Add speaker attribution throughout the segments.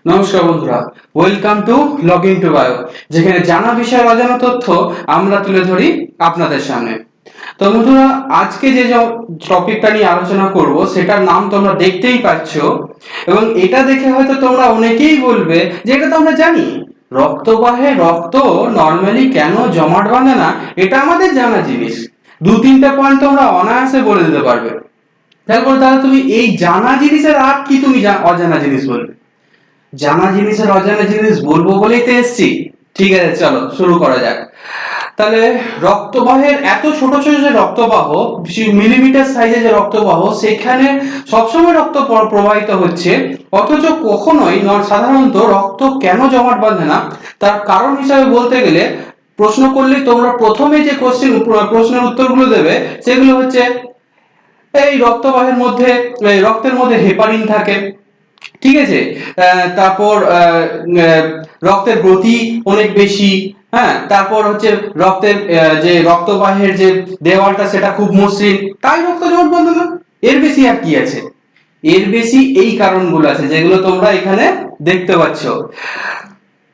Speaker 1: নমস্কার বন্ধুরা, welcome to log in two bio, যেখানে জানা বিষয়ের অজানা তথ্য আমরা তুলে ধরি আপনাদের সামনে। তো বন্ধুরা, আজকে যে টপিকটা নিয়ে আলোচনা করব সেটার নাম তোমরা দেখতেই পাচ্ছ, এবং এটা দেখে হয়তো তোমরা অনেকেই বলবে যে এটা তো আমরা জানি, রক্তবাহে রক্ত নর্মালি কেন জমাট বাঁধে না, এটা আমাদের জানা জিনিস। দু তিনটা পয়েন্ট তোমরা অনায়াসে বলে দিতে পারবে। তারপর তাহলে তুমি এই জানা জিনিসের আর কি তুমি অজানা জিনিস বলবে? জানা জিনিসের অজানা জিনিস বলবো বলেই তো এসছি। ঠিক আছে, চলো শুরু করা যাক। তাহলে রক্তবাহের এত ছোট ছোট যে রক্তবাহ, মিলিমিটার সাইজের যে রক্তবাহ, সেখানে সবসময় রক্ত প্রবাহিত হচ্ছে, অথচ কখনোই সাধারণত রক্ত কেন জমাট বাঁধে না, তার কারণ হিসাবে বলতে গেলে প্রশ্ন করলে তোমরা প্রথমে যে প্রশ্নের উত্তরগুলো দেবে সেগুলো হচ্ছে এই রক্তবাহের মধ্যে, রক্তের মধ্যে হেপারিন থাকে, ঠিক আছে। তারপর রক্তের গতি অনেক বেশি, হ্যাঁ। তারপর হচ্ছে রক্তের যে রক্তবাহের যে দেওয়ালটা সেটা খুব মসৃণ, তাই রক্ত জমাট বাঁধে না। এর বেশি আর কি আছে? এর বেশি এই কারণগুলো আছে যেগুলো তোমরা এখানে দেখতে পাচ্ছ।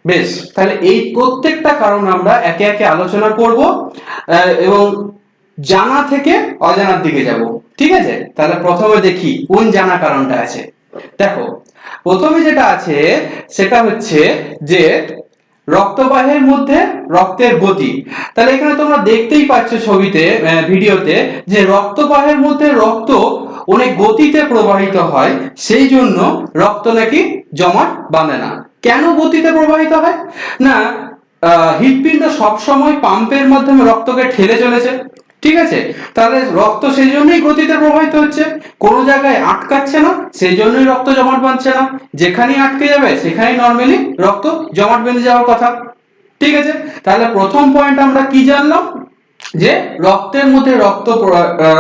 Speaker 1: বেশ, তাহলে এই প্রত্যেকটা কারণ আমরা একে একে আলোচনা করব, এবং জানা থেকে অজানার দিকে যাব। ঠিক আছে, তাহলে প্রথমে দেখি কোন জানা কারণটা আছে। দেখো, প্রথমে যেটা আছে সেটা হচ্ছে যে রক্তবাহের মধ্যে রক্তের গতি। তাহলে এখানে তোমরা দেখতেই পাচ্ছ ছবিতে, ভিডিওতে, যে রক্তবাহের মধ্যে রক্ত অনেক গতিতে প্রবাহিত হয়, সেই জন্য রক্ত নাকি জমাট বাঁধে না। কেন গতিতে প্রবাহিত হয় না? হৃৎপিণ্ড সবসময় পাম্পের মাধ্যমে রক্তকে ঠেলে চলেছে, ঠিক আছে। তাহলে রক্ত সেই জন্যই গতিতে প্রবাহিত হচ্ছে, কোনো জায়গায় আটকাচ্ছে না, সেই জন্যই রক্ত জমাট বাঁধছে না। যেখানেই আটকে যাবে সেখানেই নর্মালি রক্ত জমাট বেঁধে যাওয়ার কথা, ঠিক আছে। তাহলে প্রথম পয়েন্ট আমরা কি জানলাম, যে রক্তের মধ্যে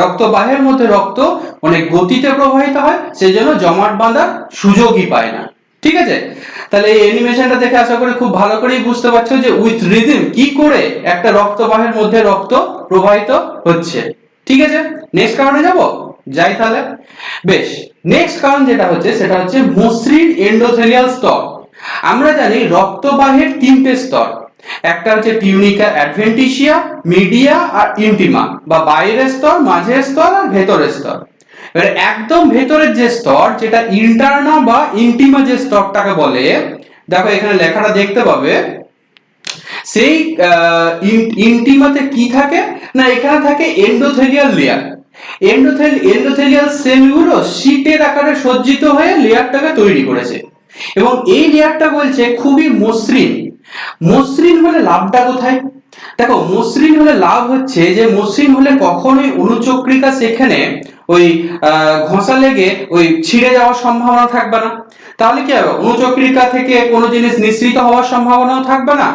Speaker 1: রক্তবাহের মধ্যে রক্ত অনেক গতিতে প্রবাহিত হয়, সেই জন্য জমাট বাঁধার সুযোগই পায় না, ঠিক আছে। তাহলে এই অ্যানিমেশনটা দেখে আশা করি খুব ভালো করেই বুঝতে পারছো যে উইথ রিদম কি করে একটা রক্তবাহের মধ্যে রক্ত প্রবাহিত হচ্ছে, ঠিক আছে। নেক্সট কারণে যাব, যাই তাহলে। বেশ, নেক্সট কারণ যেটা হচ্ছে সেটা হচ্ছে মসৃণ এন্ডোথেলিয়াল স্তর। আমরা জানি রক্তবাহের তিনটে স্তর, একটা হচ্ছে টিউনিকা অ্যাডভেন্টিসিয়া, মিডিয়া আর ইন্টিমা, বা বাইরের স্তর, মাঝের স্তর আর ভেতরের স্তর। এবার একদম ভেতরের যে স্তর, যেটা ইন্টারনা বা ইন্টিমা যে স্তরটাকে বলে, দেখো এখানে লেখাটা দেখতে পাবে, সেই ইন্টিমাতে কি থাকে না, এখানে থাকে এন্ডোথেলিয়াল লেয়ার। এন্ডোথেলিয়াল সেলগুলো শীটের আকারে সজ্জিত হয়ে লেয়ারটাকে তৈরি করেছে, এবং এই লেয়ারটা বলছে খুবই মসৃণ। মসৃণ হলে লাভটা কোথায়? দেখো, মসৃণ হলে লাভ হচ্ছে যে মসৃণ হলে কখনোই অনুচক্রিকা সেখানে ওই ঘষা লেগে ওই ছিঁড়ে যাওয়ার সম্ভাবনা থাকবে না। তাহলে কি হবে? অনুচক্রিকা থেকে কোনো জিনিস নিঃসৃত হওয়ার সম্ভাবনাও থাকবে না।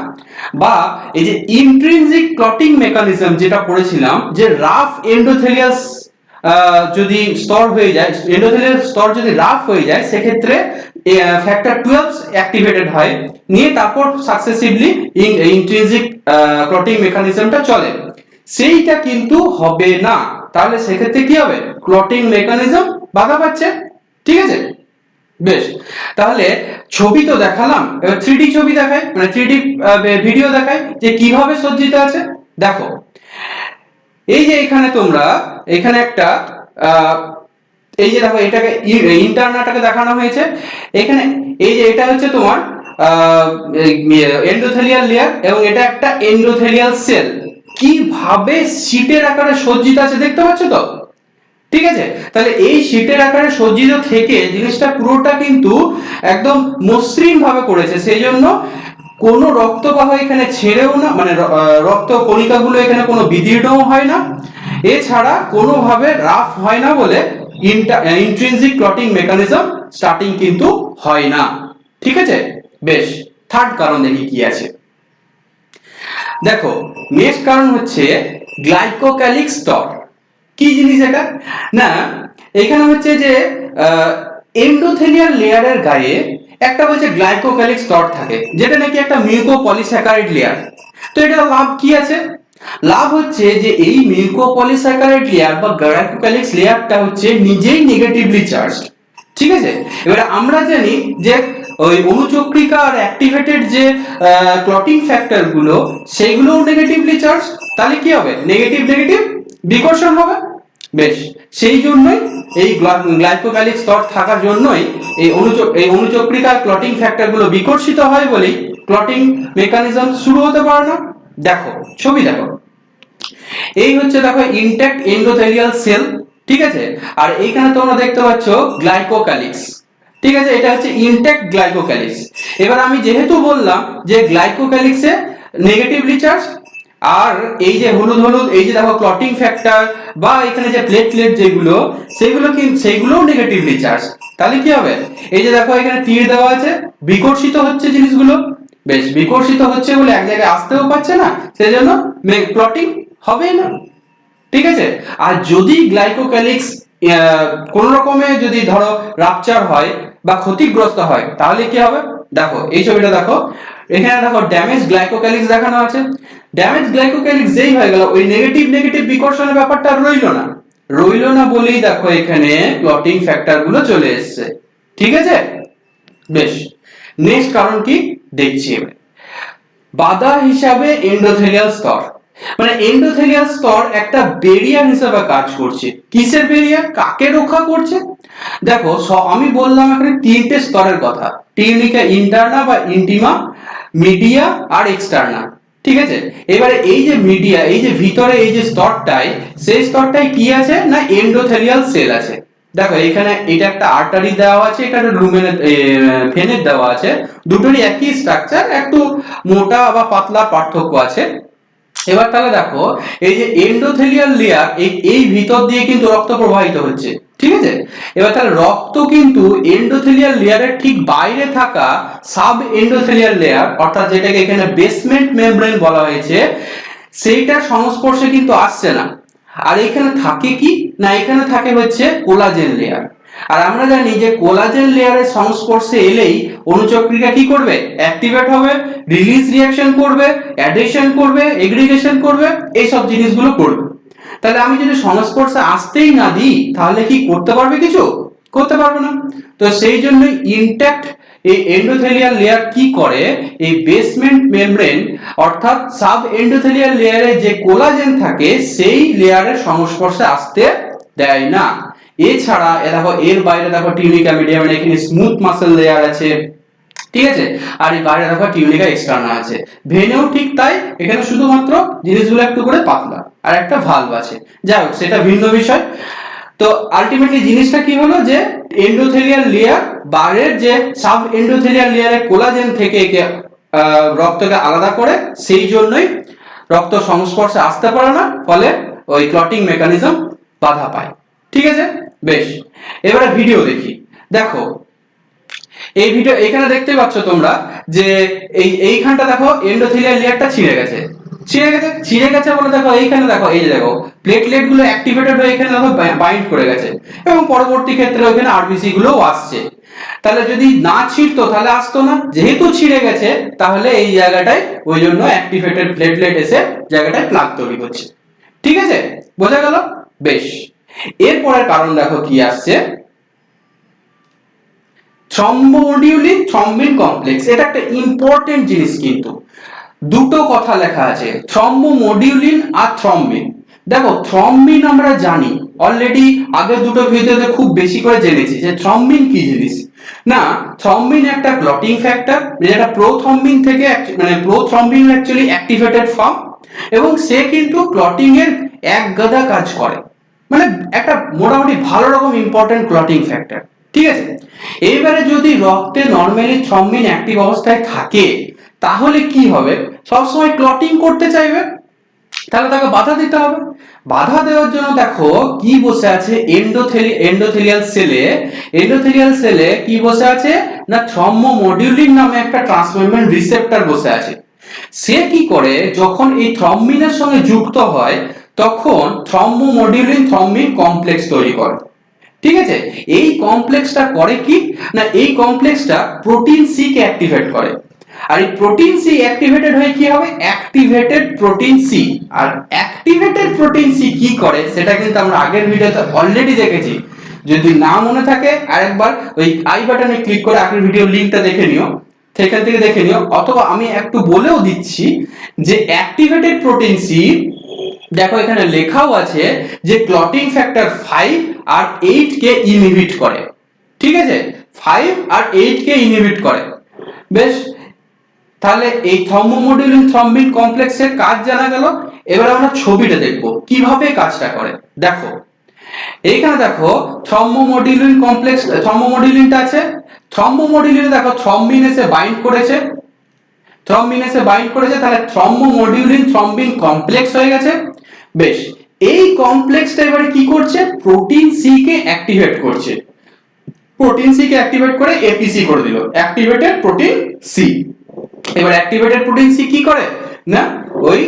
Speaker 1: বা এই যে ইন্ট্রিনজিক ক্লটিং মেকানিজম যেটা পড়েছিলাম, যে রাফ এন্ডোথেলিয়াল যদি স্তর হয়ে যায়, এন্ডোথেলিয়াল স্তর যদি রাফ হয়ে যায়, সেক্ষেত্রে ফ্যাক্টর 12 অ্যাক্টিভেটেড হয়, নিয়ে তারপর সাকসেসিভলি ইন্ট্রিনজিক ক্লটিং মেকানিজমটা চলে। সেইটা কিন্তু হবে না। তাহলে সেক্ষেত্রে কি হবে? ক্লটিং মেকানিজম বাধা পাচ্ছে, ঠিক আছে। বেশ, তাহলে ছবি তো দেখালাম, এবার 3D ছবি দেখাই, মানে 3D ভিডিও দেখাই যে কিভাবে সজ্জিত আছে। দেখো, এই যে এখানে তোমরা এখানে একটা এই যে দেখো, এটাকে ইন্টারনাটাকে দেখানো হয়েছে এখানে। এই যে এটা হচ্ছে তোমার এন্ডোথেলিয়াল লেয়ার, এবং এটা একটা এন্ডোথেলিয়াল সেল, কিভাবে শীটের আকারে সজ্জিত আছে দেখতে পাচ্ছ তো, ঠিক আছে। তাহলে এই শীটের আকারে সজ্জিত থেকে জিনিসটা পুরোটা কিন্তু একদম মসৃণ ভাবে করেছে, সেই জন্য কোনো রক্তবাহ এখানে ছেড়েও না, মানে রক্ত কণিকাগুলো এখানে কোনো বিদীর্ণও হয় না, এছাড়া কোনোভাবে রাফ হয় না বলে ইন্ট্রিনজিক ক্লটিং মেকানিজম স্টার্টিং কিন্তু হয় না, ঠিক আছে। বেশ, থার্ড কারণ দেখি কি আছে। দেখো, নেক্সট কারণ হচ্ছে গ্লাইকোক্যালিক স্তর। কি জিনিস এটা না, এখানে হচ্ছে যে এন্ডোথেলিয়াল লেয়ারের গায়ে একটা বলছে গ্লাইকোক্যালিক স্তর থাকে, যেটা নাকি একটা মিউকোপলিস্যাকারাইড লেয়ার। তো এটা লাভ কি আছে? লাভ হচ্ছে যে এই মিউকোপলিস্যাকারাইড লেয়ার বা গ্লাইকোক্যালিক লেয়ারটা হচ্ছে নিজেই নেগেটিভলি চার্জড, ঠিক আছে। এবারে আমরা জানি যে ওই অনুচক্রিকা আর অ্যাক্টিভেটেড যে ক্লটিং ফ্যাক্টর গুলো সেইগুলোও নেগেটিভলি চার্জ, তাহলে কি হবে? নেগেটিভ নেগেটিভ বিকর্ষণ হবে। বেশ, সেই জন্যই এই গ্লাইকোক্যালিক স্তর থাকার জন্যই এই অনুচক্রিকার ক্লটিং ফ্যাক্টর গুলো বিকর্ষিত হয় বলেই ক্লটিং মেকানিজম শুরু হতে পারে না। দেখো ছবি দেখো, এই হচ্ছে দেখো ইনট্যাক্ট এন্ডোথেলিয়াল সেল, ঠিক আছে, আর এইখানে তোমরা দেখতে পাচ্ছ গ্লাইকোক্যালিক্স, ঠিক আছে, এটা হচ্ছে ইনট্যাক্ট গ্লাইকোক্যালিক্স। এবার আমি যেহেতু বললাম যে গ্লাইকোক্যালিক্সে নেগেটিভলি চার্জ, আর এই যে হলুদ হলুদ এই যে দেখো ক্লটিং ফ্যাক্টর বা এখানে যে প্লেটলেট যেগুলো সেইগুলোও নেগেটিভলি চার্জ, তাহলে কি হবে? এই যে দেখো এখানে তীর দেওয়া আছে, বিকর্ষিত হচ্ছে জিনিসগুলো। বেশ, বিকর্ষিত হচ্ছে বলে এক জায়গায় আসতেও পারছে না, সেজন্য ক্লটিং হবেই না, ঠিক আছে। আর যদি গ্লাইকোক্যালিক্স কোন রকমে যদি ধরো রাপচার হয় বা ক্ষতিগ্রস্ত হয়, তাহলে কি হবে? দেখো এই ছবিটা দেখো, এখানে দেখো ড্যামেজ গ্লাইকোক্যালিক্স দেখানো আছে। ড্যামেজ গ্লাইকোক্যালিক্স যেই হয়ে গেল, ওই নেগেটিভ নেগেটিভ বিকর্ষণের ব্যাপারটা রইলো না বলেই দেখো এখানে ক্লটিং ফ্যাক্টর গুলো চলে এসেছে, ঠিক আছে। বেশ, নেক্সট কারণ কি দেখছি এবার। বাধা হিসাবে এন্ডোথেলিয়াল স্তর, মানে এন্ডোথেলিয়াল স্তর একটা ব্যারিয়ার হিসেবে কাজ করছে। কিসের ব্যারিয়ার? কাকে রক্ষা করছে? দেখো আমি বললাম এখানে তিনটে স্তরের কথা, টিউনিকা ইন্টারনা বা ইন্টিমা, মিডিয়া আর এক্সটার্না, ঠিক আছে। এবারে এই যে মিডিয়া, এই যে ভিতরে এই যে স্তরটায়, সেই স্তরটায় কি আছে না এন্ডোথেলিয়াল সেল আছে। দেখো এখানে এটা একটা আর্টারি দেওয়া আছে, এটা একটা লুমেনের ভেনের দেওয়া আছে, দুটোরই একই স্ট্রাকচার, একটু মোটা বা পাতলা পার্থক্য আছে। এবার তাহলে দেখো এই যে এন্ডোথেলিয়াল লেয়ার, এই ভিতর দিয়ে কিন্তু রক্ত প্রবাহিত হচ্ছে, ঠিক আছে। এবার তাহলে রক্ত কিন্তু এন্ডোথেলিয়াল লেয়ারের ঠিক বাইরে থাকা সাব এন্ডোথেলিয়াল লেয়ার, অর্থাৎ যেটাকে এখানে বেসমেন্ট মেমব্রেন বলা হয়েছে, সেইটার সংস্পর্শে কিন্তু আসছে না। আর এখানে থাকে কি না, এখানে থাকে হচ্ছে কোলাজেন লেয়ার। আর আমরা জানি যে কোলাজেন লেয়ারের সংস্পর্শে এলেই অনুচক্রিকা কি করবে? অ্যাক্টিভেট হবে, রিলিজ রিঅ্যাকশন করবে, অ্যাডহেশন করবে, এগ্রিগেশন করবে, এই সব জিনিসগুলো করবে। তাহলে আমি যদি সংস্পর্শে আসতেই না দিই, তাহলে কি করতে পারবে? কিছু করতে পারবে না। তো সেই জন্য ইনট্যাক্ট এই এন্ডোথেলিয়াল লেয়ার কি করে, এই বেসমেন্ট মেমব্রেন অর্থাৎ সাব এন্ডোথেলিয়াল লেয়ারে যে কোলাজেন থাকে সেই লেয়ারের সংস্পর্শে আসতে দেয় না। এছাড়া দেখো এর বাইরে দেখো টিউনিকা মিডিয়া, মানে এখানে স্মুথ মাসেল লেয়ার আছে, ঠিক আছে, আর এই বাইরে দেখো টিউনিকা এক্সটার্না আছে। ভেনেও ঠিক তাই, এখানে শুধুমাত্র জিনিসগুলো একটু করে পাতলা, আর একটা ভালভ আছে। যাই হোক, সেটা ভিন্ন বিষয়। তো আলটিমেটলি জিনিসটা কি হলো যে এন্ডোথেলিয়াল লেয়ার বাইরের যে সাব এন্ডোথেলিয়াল লেয়ারের কোলাজেন থেকে রক্তকে আলাদা করে, সেই জন্যই রক্ত সংস্পর্শে আসতে পারে না, ফলে ওই ক্লটিং মেকানিজম বাধা পায়, ঠিক আছে। বেশ, এবারে ভিডিও দেখি। দেখো এই ভিডিও এখানে দেখতে পাচ্ছ তোমরা যে এইখানটা দেখো এন্ডোথেলিয়াল লেয়ারটা ছিঁড়ে গেছে বলে দেখো এইখানে দেখো, এই যে দেখো প্লেটলেট গুলো অ্যাক্টিভেটেড হয়ে এখানে দেখো বাইন্ড করে গেছে, এবং পরবর্তী ক্ষেত্রে ওখানে আরবিসি গুলোও আসছে। তাহলে যদি না ছিঁড়তো তাহলে আসতো না, যেহেতু ছিঁড়ে গেছে তাহলে এই জায়গাটায় ওই জন্য অ্যাক্টিভেটেড প্লেটলেট এসে জায়গাটায় প্লাগ তৈরি করছে, ঠিক আছে, বোঝা গেল? বেশ, এরপরের কারণ দেখো কি আসছে, থ্রম্বোমোডিউলিন থ্রম্বিন কমপ্লেক্স। এটা একটা ইম্পর্টেন্ট জিনিস, কিন্তু দুটো কথা লেখা আছে, থ্রম্বোমোডিউলিন আর থ্রম্বিন। দেখো থ্রম্বিন আমরা জানি অলরেডি, আগের দুটো ভিডিওতে খুব বেশি করে জেনেছি যে থ্রম্বিন কি জিনিস। না, থ্রম্বিন একটা ক্লটিং ফ্যাক্টর, যেটা প্রোথ্রম্বিন থেকে মানে প্রোথ্রম্বিন অ্যাকচুয়ালি অ্যাক্টিভেটেড ফর্ম, এবং সে কিন্তু ক্লটিং এর এক গাদা কাজ করে, মানে একটা মোটামুটি ভালো রকম ইম্পর্টেন্ট ক্লটিং ফ্যাক্টর, ঠিক আছে। এইবারে যদি রক্তে নরমালি থ্রম্বিন অ্যাক্টিভ অবস্থায় থাকে, তাহলে কি হবে? সবসময় ক্লটিং করতে চাইবে, তাহলে তাকে বাধা দিতে হবে। বাধা দেওয়ার জন্য দেখো কি বসে আছে এন্ডোথেলিয়াল সেলে কি বসে আছে না থ্রম্বোমোডিউলিন নামে একটা ট্রান্সমেমব্রেন রিসেপ্টর বসে আছে। সে কি করে, যখন এই থ্রম্বিনের সঙ্গে যুক্ত হয় তখন থ্রম্বোমোডিউলিন থ্রম্বিন কমপ্লেক্স তৈরি করে, ঠিক আছে। এই কমপ্লেক্সটা করে কি না, এই কমপ্লেক্সটা প্রোটিন সি কে অ্যাক্টিভেট করে। আর এই প্রোটিন সি অ্যাক্টিভেটেড হয়ে কি হবে? Activated protein C. আর অ্যাক্টিভেটেড প্রোটিন সি কি করে সেটা কিন্তু আমরা আগের ভিডিওতে অলরেডি দেখেছি, যদি না মনে থাকে আরেকবার ওই আই বাটনে ক্লিক করে আগের ভিডিও লিংকটা দেখে নিও, সেখান থেকে দেখে নিও। অথবা আমি একটু বলেও দিচ্ছি যে অ্যাক্টিভেটেড প্রোটিন সি, দেখো এখানে লেখাও আছে যে ক্লটিং ফ্যাক্টর 5 আর 8 কে ইনহিবিট করে। ঠিক আছে, 5 আর 8 কে ইনহিবিট করে। বেশ, তাহলে এই থ্রম্বোমোডুলিন থ্রম্বিন কমপ্লেক্সের কাজ জানা গেল। এবার আমরা ছবিটা দেখব কিভাবে কাজটা করে। দেখো এইখানে দেখো থ্রম্বোমোডুলিন কমপ্লেক্স, থ্রম্বোমোডুলিনটা আছে। থ্রম্বোমোডুলিনে দেখো থ্রম্বিন এসে বাইন্ড করেছে, থ্রম্বিন এসে বাইন্ড করেছে, তাহলে থ্রম্বোমোডুলিন থ্রম্বিন কমপ্লেক্স হয়ে গেছে। বেশ, এই কমপ্লেক্সটা এবারে কি করছে, প্রোটিন সি কে অ্যাক্টিভেট করছে। প্রোটিন সি কে অ্যাক্টিভেট করে এপিসি করে দিল, অ্যাক্টিভেটেড প্রোটিন সি। এবার অ্যাক্টিভেটেড প্রোটিন সি কি করে না, ওই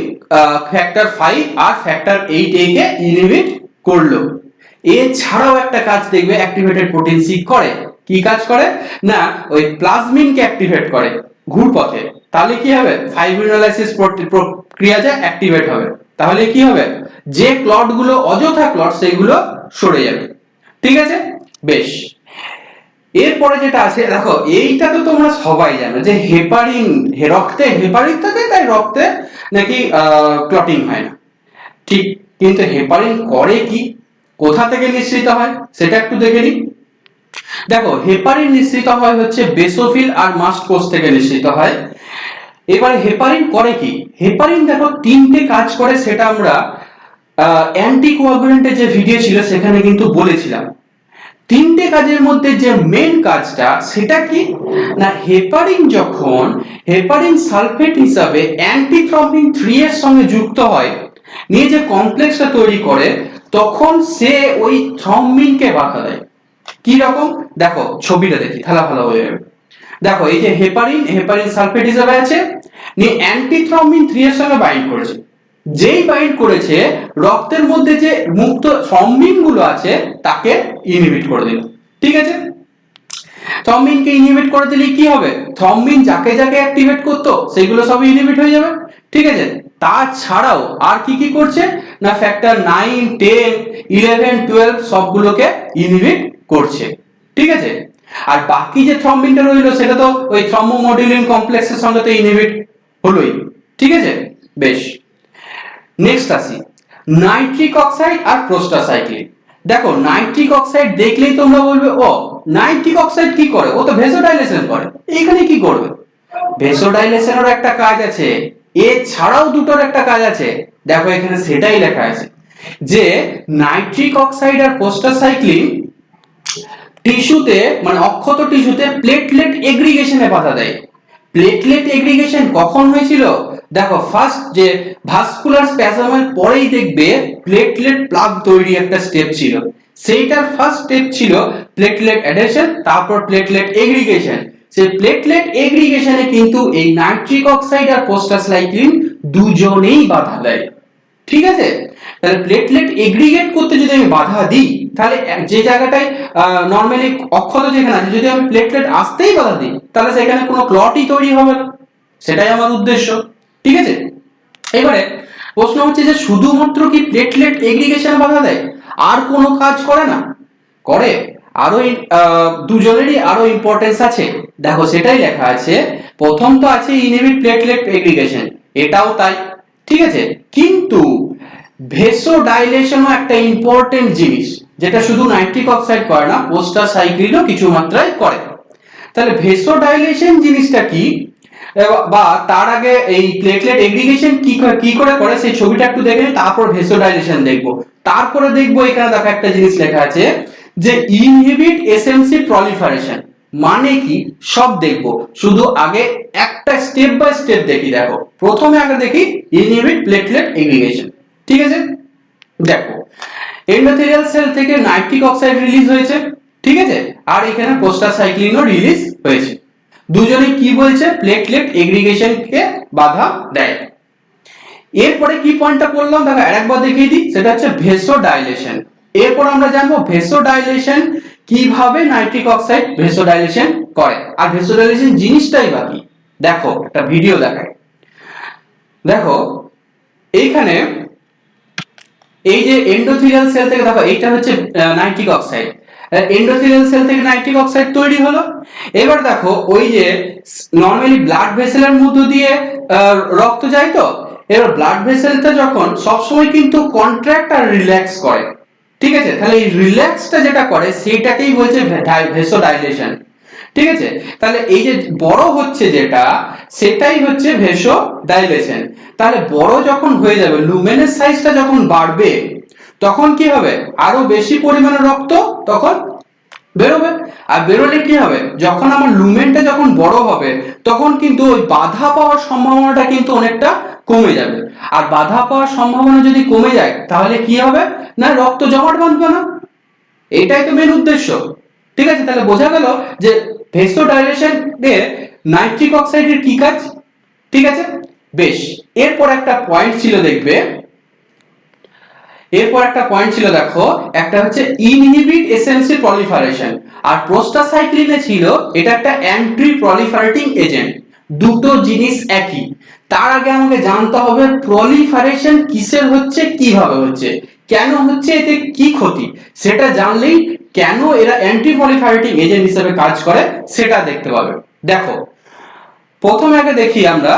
Speaker 1: ফ্যাক্টর 5 আর ফ্যাক্টর 8a কে ইনহিবিট করলো। এছাড়াও একটা কাজ দেখবে অ্যাক্টিভেটেড প্রোটিন সি করে, কি কাজ করে না, ওই প্লাজমিনকে অ্যাক্টিভেট করে ঘুরপথে। তাহলে কি হবে, ফাইব্রিনোলাইসিস প্রক্রিয়াটা অ্যাক্টিভেট হবে। তাহলে কি হবে, যে ক্লট গুলো অযথা ক্লট সেগুলো সরে যাবে। ঠিক আছে, বেশ। এরপরে যেটা আছে দেখো, এইটা তো তোমরা সবাই জানো যে হেপারিন, রক্তে হেপারিন থাকে তাই রক্তে নাকি ক্লটিং হয় না। ঠিক, কিন্তু হেপারিন করে কি, কোথা থেকে নিঃসৃত হয় সেটা একটু দেখে নিই। দেখো হেপারিন নিঃসৃত হয় হচ্ছে বেসোফিল আর মাস্ট কোষ থেকে নিঃসৃত হয়। এবারে হেপারিন করে কি, হেপারিন দেখো তিনটে কাজ করে, সেটা আমরা অ্যান্টিকোয়াগুলেন্টের যে ভিডিও ছিল সেখানে কিন্তু বলেছিলাম। তিনটে কাজের মধ্যে যে মেন কাজটা সেটা কি না, হেপারিন যখন হেপারিন সালফেট হিসাবে অ্যান্টিথ্রম্বিন 3 এর সঙ্গে যুক্ত হয়, নিয়ে যে কমপ্লেক্সটা তৈরি করে, তখন সে ওই থ্রম্বিনকে বাধা দেয়। কি রকম দেখো, ছবিটা দেখি তাহলে ভালো হয়ে যাবে। দেখো এই যে হেপারিন, হেপারিন সালফেট হিসাবে আছে, নিয়ে অ্যান্টিথ্রম্বিন 3 এর সঙ্গে বাইন্ড করেছে। যেই বাইন্ড করেছে, রক্তের মধ্যে যে মুক্ত থ্রম্বিন গুলো আছে তাকে ইনহিবিট করে দিল। ঠিক আছে, থ্রম্বিনকে ইনহিবিট করে দিলে কি হবে, থ্রম্বিন যাকে যাকে অ্যাক্টিভেট করতো সেগুলো সব ইনহিবিট হয়ে যাবে। ঠিক আছে, তাছাড়াও আর কি কি করছে না, ফ্যাক্টর 9, 10, 11, 12 সবগুলোকে ইনহিবিট করছে। ঠিক আছে, আর বাকি যে থ্রম্বিনটা রইলো সেটা তো ওই থ্রম্বোমোডুলিন কমপ্লেক্সের সঙ্গে তো ইনহিবিট হলোই। ঠিক আছে, বেশ। নেক্সট আসি নাইট্রিক অক্সাইড আর প্রোস্টাসাইক্লিন। দেখো নাইট্রিক অক্সাইড দেখলেই তোমরা বলবে ও নাইট্রিক অক্সাইড কি করে, ও তো ভেসোডাইলেশন করে। এখানে কি করবে, ভেসোডাইলেশনের একটা কাজ আছে, এছাড়াও দুটোর একটা কাজ আছে। দেখো এখানে সেটাই লেখা আছে যে নাইট্রিক অক্সাইড আর প্রোস্টাসাইক্লিন টিস্যুতে মানে অক্ষত টিস্যুতে প্লেটলেট এগ্রিগেশনে বাধা দেয়। প্লেটলেট এগ্রিগেশন কখন হয়েছিল, দেখো ফার্স্ট যে ভাস্কুলার স্প্যাজমের পরেই দেখবে প্লেটলেট প্লাগ তৈরি একটা স্টেপ ছিল, সেইটার ফার্স্ট স্টেপ ছিল প্লেটলেট অ্যাডহেশন, তারপর প্লেটলেট এগ্রিগেশন। সেই প্লেটলেট এগ্রিগেশনে কিন্তু এই নাইট্রিক অক্সাইড আর প্রোস্টাসাইক্লিন দুজনেই বাধা দেয়। ঠিক আছে, তাহলে প্লেটলেট এগ্রিগেট করতে যদি আমি বাধা দিই, তাহলে যে জায়গাটায় নরমালি অক্ষত যেখানে আছে, যদি আমি প্লেটলেট আসতেই বাধা দিই, তাহলে সেখানে কোনো ক্লটই তৈরি হবে না, সেটাই আমার উদ্দেশ্য। ঠিক আছে, এবারে প্রশ্ন হচ্ছে যে শুধুমাত্র কি প্লেটলেট এগ্রিগেশনে বাধা দেয়, আর কোনো কাজ করে না? করে, আরো দুজনেরই আরো ইম্পর্টেন্স আছে। দেখো সেটাই লেখা আছে, প্রথম তো আছে ইনহিবিট প্লেটলেট এগ্রিগেশন, এটাও তাই। ঠিক আছে, কিন্তু ভেসোডাইলেশনও একটা ইম্পর্টেন্ট জিনিস, যেটা শুধু নাইট্রিক অক্সাইড করে না, প্রোস্টাসাইক্লিনও কিছু মাত্রায় করে। তাহলে ভেসোডাইলেশন জিনিসটা কি, বা তার আগে এই প্লেটলেট এগ্রিগেশন কি করে করে সেই ছবিটা একটু দেখে তারপর ভেসোডাইলেশন দেখবো। তারপরে দেখবো এখানে দেখো একটা জিনিস লেখা আছে যে ইনহিবিট এসএমসি প্রলিফারেশন, মানে কি সব দেখবো, শুধু আগে একটা স্টেপ বাই স্টেপ দেখি। দেখো প্রথমে আগে দেখি ইনহিবিট প্লেটলেট এগ্রিগেশন। ঠিক আছে, দেখো এন্ডোথেলিয়াল সেল থেকে নাইট্রিক অক্সাইড রিলিজ হয়েছে। ঠিক আছে, আর এখানে প্রোস্টাসাইক্লিনও রিলিজ হয়েছে। দুজনে কি বলছে, প্লেটলেট এগ্রিগেশনকে বাধা দেয়। এরপরে কি পয়েন্টটা পড়লাম দেখো আরেকবার দেখিয়ে দিই, সেটা হচ্ছে ভেসোডাইলেশন। এরপর আমরা জানবো ভেসোডাইলেশন কিভাবে নাইট্রিক অক্সাইড ভেসোডাইলেশন করে, আর ভেসোডাইলেশন জিনিসটাই বাকি। দেখো একটা ভিডিও দেখায়, দেখো এইখানে এই যে এন্ডোথেলিয়াল সেল থেকে দেখো এইটা হচ্ছে নাইট্রিক অক্সাইড, এন্ডোথেলিয়াল সেল থেকে নাইট্রিক অক্সাইড তৈরি হলো। এবার দেখো ওই যে নরমালি ব্লাড ভেসেলের মধ্য দিয়ে রক্ত যায়, তো এবার ব্লাড ভেসেলটা যখন সবসময় কিন্তু কন্ট্রাক্ট আর রিল্যাক্স করে, ঠিক আছে, তাহলে এই রিল্যাক্সটা যেটা করে সেটাকেই বলছে ভেসোডাইলেশন, ঠিক আছে। তাহলে এই যে বড় হচ্ছে যেটা সেটাই হচ্ছে ভেসোডাইলেশন। তাহলে বড় যখন হয়ে যাবে, লুমেনের সাইজটা যখন বাড়বে, তখন কি হবে, আরো বেশি পরিমাণে রক্ত তখন বেরোবে। আর বেরোলে কি হবে, যখন আমার লুমেনটা যখন বড় হবে তখন কিন্তু ওই বাধা পাওয়ার সম্ভাবনাটা কিন্তু অনেকটা কমে যাবে। আর বাধা পাওয়ার সম্ভাবনা যদি কমে যায় তাহলে কি হবে না, রক্ত জমাট বাঁধবে না। এটাই তো মেন উদ্দেশ্য, ঠিক আছে। তাহলে বোঝা গেল যে ভেসোডাইলেশন এ নাইট্রিক অক্সাইডের কি কাজ, ঠিক আছে। বেশ, এরপর একটা পয়েন্ট ছিল, দেখবে এরপর একটা পয়েন্ট ছিল, দেখো একটা হচ্ছে ইনহিবিট এসএনসি প্রলিফারেশন, আর প্রোস্টাসাইক্লিনে ছিল এটা একটা অ্যান্টি প্রলিফারেটিং এজেন্ট। দুটো জিনিস একই। তার আগে আমাকে জানতে হবে প্রলিফারেশন কিসের হচ্ছে, কিভাবে হচ্ছে, কেন হচ্ছে, এতে কি ক্ষতি, সেটা জানলেই কেন এরা অ্যান্টি প্রলিফারেটিং এজেন্ট হিসেবে কাজ করে সেটা দেখতে পাবে। দেখো প্রথমে আগে দেখি আমরা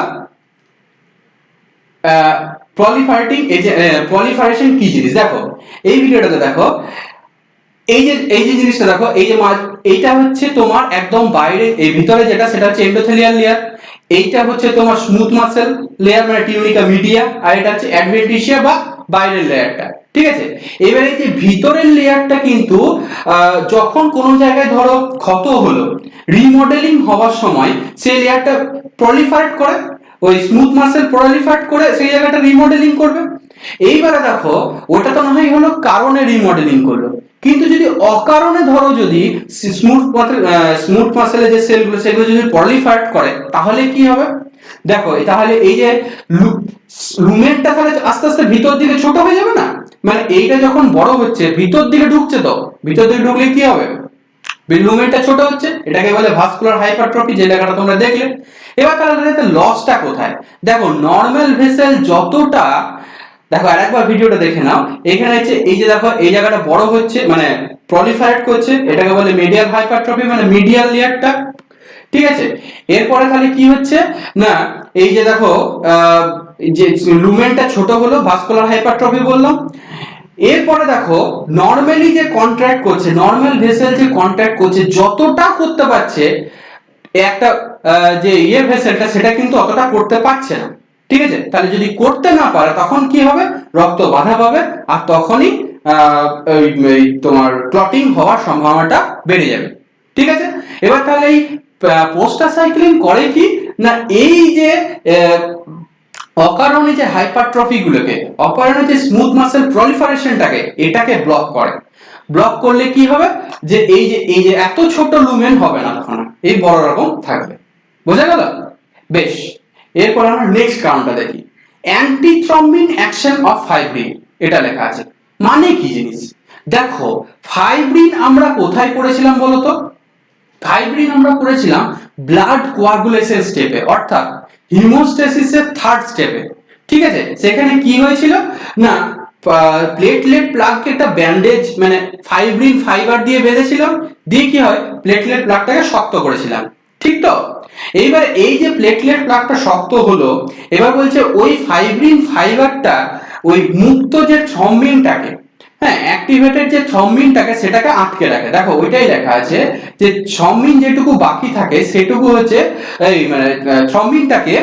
Speaker 1: প্রলিফারেশন কি জিনিস। দেখো এই ভিডিওটাতে দেখো, এই যে জিনিসটা দেখো, এই যে এইটা হচ্ছে তোমার একদম বাইরে, এই ভিতরে যেটা সেটা হচ্ছে এন্ডোথেলিয়াল লেয়ার, এইটা হচ্ছে তোমার স্মুথ মাসেল লেয়ার মানে টিউনিকা মিডিয়া, আর এটা হচ্ছে অ্যাডভেন্টিসিয়া বা বাইরের লেয়ারটা, ঠিক আছে। এবারে এই যে ভিতরের লেয়ারটা কিন্তু যখন কোনো জায়গায় ধরো ক্ষত হলো, রিমডেলিং হওয়ার সময় সেই লেয়ারটা প্রলিফারেট করে, ওই স্মুথ মাসেল প্রলিফারেট করে সেই জায়গাটা রিমডেলিং করবে। এইবারে দেখো ওটা তো না হয় হলো কারণে রিমডেলিং করলো, কিন্তু যদি অকারণে ধরো যদি স্মুথ মাসেলের যে সেলগুলো সেগুলো যদি প্রলিফারেট করে তাহলে কি হবে। দেখো তাহলে এই যে লুমেনটা তাহলে আস্তে আস্তে ভিতর দিকে ছোট হয়ে যাবে না, মানে এইটা যখন বড় হচ্ছে ভিতর দিকে ঢুকছে, তো ভিতর দিকে ঢুকলে কি হবে, লুমেনটা ছোট হচ্ছে, এটাকে বলে ভাস্কুলার হাইপারট্রফি, যে লেখাটা তোমরা দেখলে। এবার তাহলে লসটা কোথায়, দেখো নরমাল ভেসেল যতটা, দেখো আরেকবার ভিডিওটা দেখে নাও, এখানে হচ্ছে এই যে দেখো এই জায়গাটা বড় হচ্ছে মানে প্রলিফারেট করছে, এটাকে বলে মিডিয়াল হাইপারট্রফি মানে মিডিয়াল লেয়ারটা, ঠিক আছে। এরপরে তাহলে কি হচ্ছে না, এই যে দেখো যে লুমেনটা ছোট হলো, ভাস্কুলার হাইপারট্রফি বললাম। এরপরে দেখো নরমালি যে কন্ট্রাক্ট করছে, নরমাল ভেসেল যে কন্ট্রাক্ট করছে যতটা করতে পারছে একটা যে ভেসেলটা সেটা কিন্তু অতটা করতে পারছে না, ঠিক আছে। তাহলে যদি করতে না পারে তখন কি হবে, রক্ত বাধা পাবে, আর তখনই তোমার ক্লটিং হওয়ার সম্ভাবনাটা বেড়ে যাবে, ঠিক আছে। এবার তাহলে এই প্রোস্টাসাইক্লিন করে কি না, এই যে অকারণে যে হাইপারট্রফি গুলোকে, অকারণে যে স্মুথ মাসেল প্রলিফারেশনটাকে এটাকে ব্লক করে। ব্লক করলে কি হবে, যে এই যে এত ছোট লুমেন হবে না, তখন এই বড় রকম থাকবে। বোঝা গেল? বেশ, এরপর আমরা নেক্সট কারণটা দেখি, অ্যান্টিথ্রম্বিন অ্যাকশন অফ ফাইব্রিন। এটা লেখা আছে, মানে কি জিনিস। দেখো ফাইব্রিন আমরা কোথায় পড়েছিলাম বলতো, ফাইব্রিন আমরা পড়েছিলাম ব্লাড কোয়াগুলেশন স্টেপে, অর্থাৎ হিমোস্টেসিসের থার্ড স্টেপে, ঠিক আছে। সেখানে কি হয়েছিল না, প্লেটলেট প্লাগকে একটা ব্যান্ডেজ মানে ফাইব্রিন ফাইবার দিয়ে বেঁধেছিলাম, দিয়ে কি হয় প্লেটলেট প্লাগটাকে শক্ত করেছিলাম, ঠিক তো। এইবার এই যে প্লেটলেট প্লাগটা শক্ত হলো, এবার বলছে ওই ফাইব্রিন ফাইবারটা ওই মুক্ত যে থ্রম্বিনটাকে, হ্যাঁ অ্যাক্টিভেটেড যে থ্রম্বিনটাকে সেটাকে আটকে রাখে। দেখো ওইটাই লেখা আছে যে থ্রম্বিন যেটুকু বাকি থাকে সেটুকু হচ্ছে এই মানে থ্রম্বিনটাকে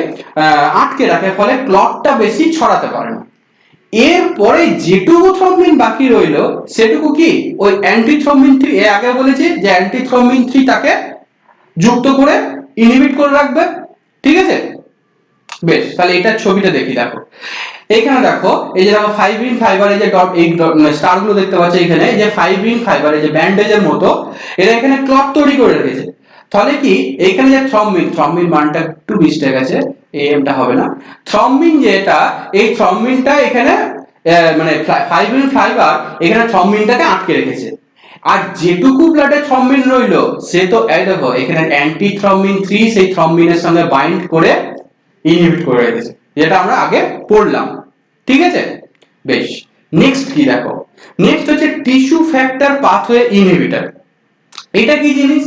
Speaker 1: আটকে রাখে, ফলে ক্লটটা বেশি ছড়াতে পারে না। এরপরে যেটুকু থ্রম্বিন বাকি রইলো সেটুকু কি ওই অ্যান্টিথ্রম্বিন 3, এর আগে বলেছি যে অ্যান্টিথ্রম্বিন 3 তাকে যুক্ত করে ইনহিবিট করে রাখবে, ঠিক আছে। বেশ, তাহলে এটার ছবিটা দেখি। দেখো এখানে দেখো এই যে দেখো ফাইব্রিন ফাইবার, এই যে এই স্টার গুলো দেখতে পাচ্ছ এখানে, যে ফাইব্রিন ফাইবার এই যে ব্যান্ডেজের মতো এরা এখানে ক্লট তৈরি করে রেখেছে। তাহলে কি এইখানে যে থ্রম্বিন মানটা একটু মিস্টেক আছে, এমটা হবে না, থ্রম্বিন যেটা, এই থ্রম্বিনটা এখানে মানে ফাইব্রিন ফাইবার এখানে থ্রম্বিনটাকে আটকে রেখেছে। আর যেটুকু ব্লাডে থ্রম্বিন রইলো সে তো এই দেখো এখানে অ্যান্টিথ্রম্বিন 3 সেই থ্রম্বিনের সঙ্গে বাইন্ড করে ইনহিবিট করে রেখেছে, যেটা আমরা আগে পড়লাম, ঠিক আছে। বেশ, নেক্সট কি দেখো, নেক্সট হচ্ছে টিস্যু ফ্যাক্টর পাথওয়ে ইনহিবিটর। এটা কি জিনিস?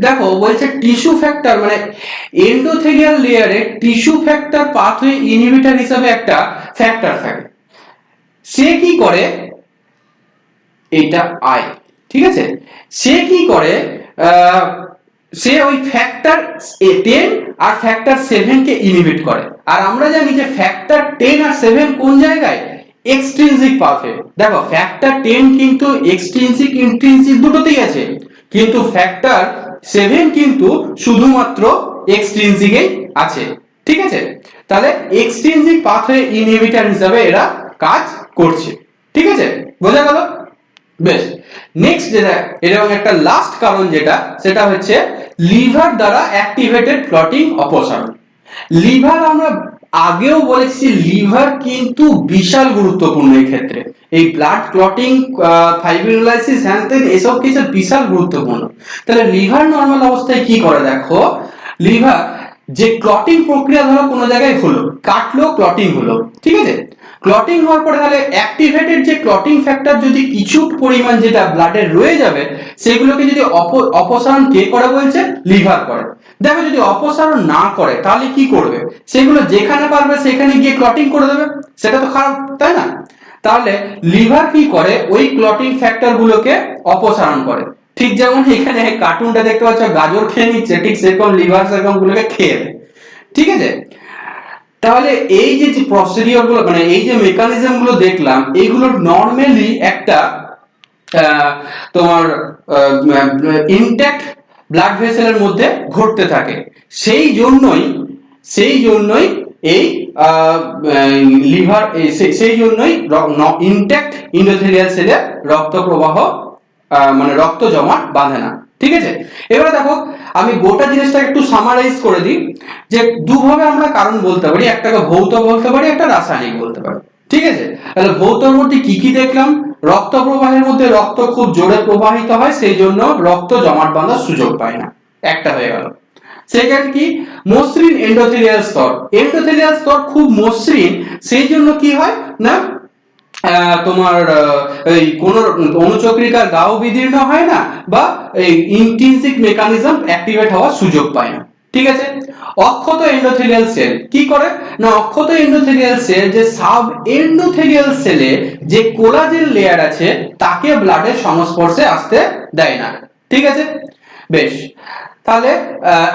Speaker 1: দেখো বলছে টিস্যু ফ্যাক্টর মানে এন্ডোথেলিয়াল লেয়ারে টিস্যু ফ্যাক্টর পাথওয়ে ইনহিবিটর হিসেবে একটা ফ্যাক্টর থাকে। সে কি করে, এটা আই, ঠিক আছে, সে কি করে, সে ওই ফ্যাক্টর 10 আর ফ্যাক্টর 7 কে ইনহিবিট করে। আর আমরা জানি যে ফ্যাক্টর 10 আর 7 কোন জায়গায়, এক্সট্রিনসিক পাথওয়ে। দেখো ফ্যাক্টর 10 কিন্তু এক্সট্রিনসিক ইন্ট্রিনসিক দুটোতেই আছে, কিন্তু ফ্যাক্টর 7 কিন্তু শুধুমাত্র এক্সট্রিনসিকেই আছে, ঠিক আছে। তাহলে এক্সট্রিনসিক পাথওয়ে ইনহিবিটর হিসেবে এরা কাজ করছে, ঠিক আছে, বোঝা গেল? বেশ, নেক্সট যেটা এরকম একটা লাস্ট কারণ যেটা, সেটা হচ্ছে লিভার দ্বারা অ্যাক্টিভেটেড ক্লটিং অপসারণ। লিভার আমরা আগেও বলেছি, লিভার কিন্তু বিশাল গুরুত্বপূর্ণ এই ক্ষেত্রে। এই ব্লাড ক্লটিং, ফাইব্রিনোলাইসিস, হ্যানতেন এসব কিছু বিশাল গুরুত্বপূর্ণ। তাহলে লিভার নর্মাল অবস্থায় কি করে, দেখো লিভার যে ক্লটিং প্রক্রিয়া ধরো কোনো জায়গায় হলো, কাটলো, ক্লটিং হলো, ঠিক আছে, ক্লটিং হওয়ার পরে তাহলে অ্যাক্টিভেটেড যে ক্লটিং ফ্যাক্টর যদি কিছু পরিমাণ যেটা ব্লাডে রয়ে যাবে, সেগুলোকে যদি অপসারণ কে করে বলছে, লিভার করে। দেখো যদি অপসারণ না করে তাহলে কি করবে, সেগুলো যেখানে পারবে সেখানে গিয়ে ক্লটিং করে দেবে, সেটা তো খারাপ, তাই না? তাহলে লিভার কি করে, ওই ক্লটিং ফ্যাক্টর গুলোকে অপসারণ করে। ঠিক যেমন এখানে কার্টুনটা দেখতে পাচ্ছ, গাজর খেয়ে নিচ্ছে, ঠিক সেরকম লিভার সেরকম গুলোকে খেয়ে দেয়, ঠিক আছে। তাহলে এই যে প্রসিডিওর গুলো মানে এই যে মেকানিজম গুলো দেখলাম, এইগুলো নরমালি একটা তোমার ইনট্যাক্ট ব্লাড ভেসেলের মধ্যে ঘটতে থাকে। সেই জন্যই এই লিভার, সেই জন্যই ইনট্যাক্ট এন্ডোথেলিয়াল সেলে রক্ত প্রবাহ মানে রক্ত জমাট বাঁধে না, ঠিক আছে। এবারে দেখো আমি গোটা জিনিসটা একটু সামারাইজ করে দিই, যে দুভাবে আমরা কারণ বলতে পারি, একটাকে ভৌত বলতে পারি, একটা রাসায়নিক বলতে পারি, ঠিক আছে। তাহলে ভৌতর মধ্যে কি কি দেখলাম, রক্ত প্রবাহের মধ্যে রক্ত খুব জোরে প্রবাহিত হয়, সেই জন্য রক্ত জমাট বাঁধার সুযোগ পায় না, একটা হয়ে গেল। সেকেন্ড কি, মসৃণ এন্ডোথেলিয়াল স্তর, এন্ডোথেলিয়াল স্তর খুব মসৃণ, সেই জন্য কি হয় না, তোমার এই কোন অনুচক্রিকার গাও বিদীর্ণ হয় না, বা এই ইন্ট্রিনসিক মেকানিজম অ্যাক্টিভেট হওয়ার সুযোগ পায় না, ঠিক আছে। অক্ষত এন্ডোথেলিয়াল সেল কি করে না, অক্ষত এন্ডোথেলিয়াল সেল যে সাব এন্ডোথেলিয়াল সেলে যে কোলাজেন লেয়ার আছে তাকে ব্লাডের সংস্পর্শে আসতে দেয় না, ঠিক আছে। বেশ, তাহলে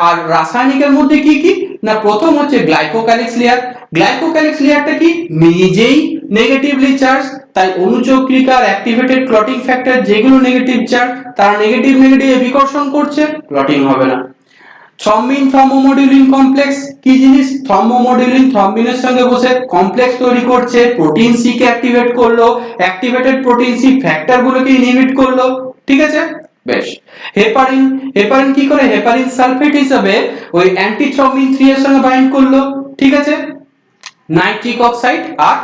Speaker 1: আর রাসায়নিকের মধ্যে কি কি না, প্রথম হচ্ছে গ্লাইকোক্যালিক্স লেয়ার। গ্লাইকোক্যালিক্স লেয়ারটা কি, নিজেই নেগেটিভলি চার্জ, তাই অনুচক্রিকার অ্যাক্টিভেটেড ক্লটিং ফ্যাক্টর যেগুলো নেগেটিভ চার্জ, তারা নেগেটিভ বিকর্ষণ করছে, ক্লটিং হবে না। থ্রম্বিন থ্রম্বোমোডুলিন কমপ্লেক্স কি জিনিস, থ্রম্বোমোডুলিন থ্রম্বিনের সঙ্গে বসে কমপ্লেক্স তৈরি করছে, প্রোটিন সি কে অ্যাক্টিভেট করলো, অ্যাক্টিভেটেড প্রোটিন সি ফ্যাক্টর গুলোকে ইনহিবিট করলো, ঠিক আছে। বেশ, হেপারিন, হেপারিন কি করে, হেপারিন সালফেট হিসেবে ওই অ্যান্টিথ্রম্বিন 3 এর সঙ্গে বাইন্ড করলো, ঠিক আছে। নাইট্রিক অক্সাইড আর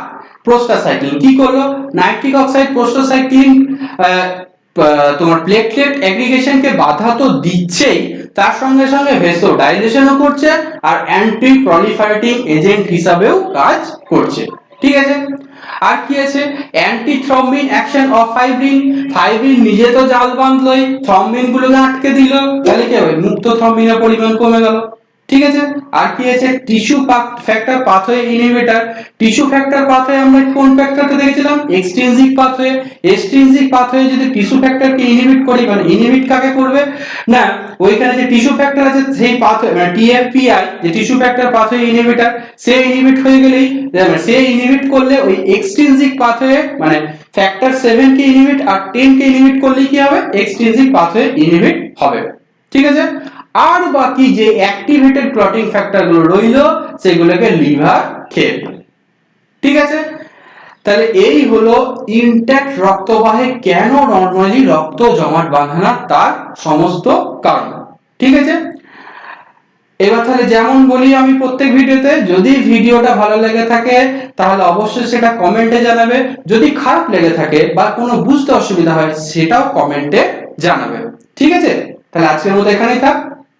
Speaker 1: প্রোস্টাসাইক্লিন কি করলো, নাইট্রিক অক্সাইড প্রোস্টাসাইক্লিন তোমার প্লেটলেট অ্যাগ্রিগেশনকে বাধা তো দিচ্ছেই, তার সঙ্গে সঙ্গে ভেসোডাইলেশনও করছে, আর অ্যান্টি প্রলিফারেটিং এজেন্ট হিসাবেও কাজ করছে, ঠিক আছে। আর কি আছে, anti thrombin action of fibrin, fibrin নিজে তো জাল বাঁধলোই, থ্রম্বিন গুলোকে আটকে দিল, তাহলে কি হবে, মুক্ত থ্রম্বিনের পরিমাণ কমে গেল, ঠিক আছে। আর কি আছে, tissue factor pathway inhibitor. Tissue factor pathway আমরা কোন ফ্যাক্টরকে দেখেছিলাম, এক্সট্রিনসিক পাথওয়ে। এক্সট্রিনসিক পাথওয়ে যদি টিস্যু ফ্যাক্টরকে ইনহিবিট করি, মানে ইনহিবিট কাকে করবে না, ওইখানে যে টিস্যু ফ্যাক্টর আছে সেই পাথওয়ে মানে টিএফপিআই যে টিস্যু ফ্যাক্টর পাথওয়ে ইনহিবিটর, সে ইনহিবিট হয়ে গেলেই, সে ইনহিবিট করলে ওই এক্সট্রিনসিক পাথওয়ে মানে ফ্যাক্টর 7 কে ইনহিবিট আর 10 কে ইনহিবিট করলে কি হবে, এক্সট্রিনসিক পাথওয়ে ইনহিবিট হবে, ঠিক আছে। আর বাকি যে অ্যাক্টিভেটেড ক্লটিং ফ্যাক্টর গুলো রইলো সেগুলোকে লিভার খেয়ে ফেলে, ঠিক আছে। তাহলে এই হলো ইনট্যাক্ট রক্তবাহে কেন নরমালি রক্ত জমাট বাঁধে না, তার সমস্ত কারণ, ঠিক আছে। এবার তাহলে যেমন বলি আমি প্রত্যেক ভিডিওতে, যদি ভিডিওটা ভালো লেগে থাকে তাহলে অবশ্যই সেটা কমেন্টে জানাবে, যদি খারাপ লেগে থাকে বা কোনো বুঝতে অসুবিধা হয় সেটাও কমেন্টে জানাবে, ঠিক আছে। তাহলে আজকের মতো এখানেই থাক।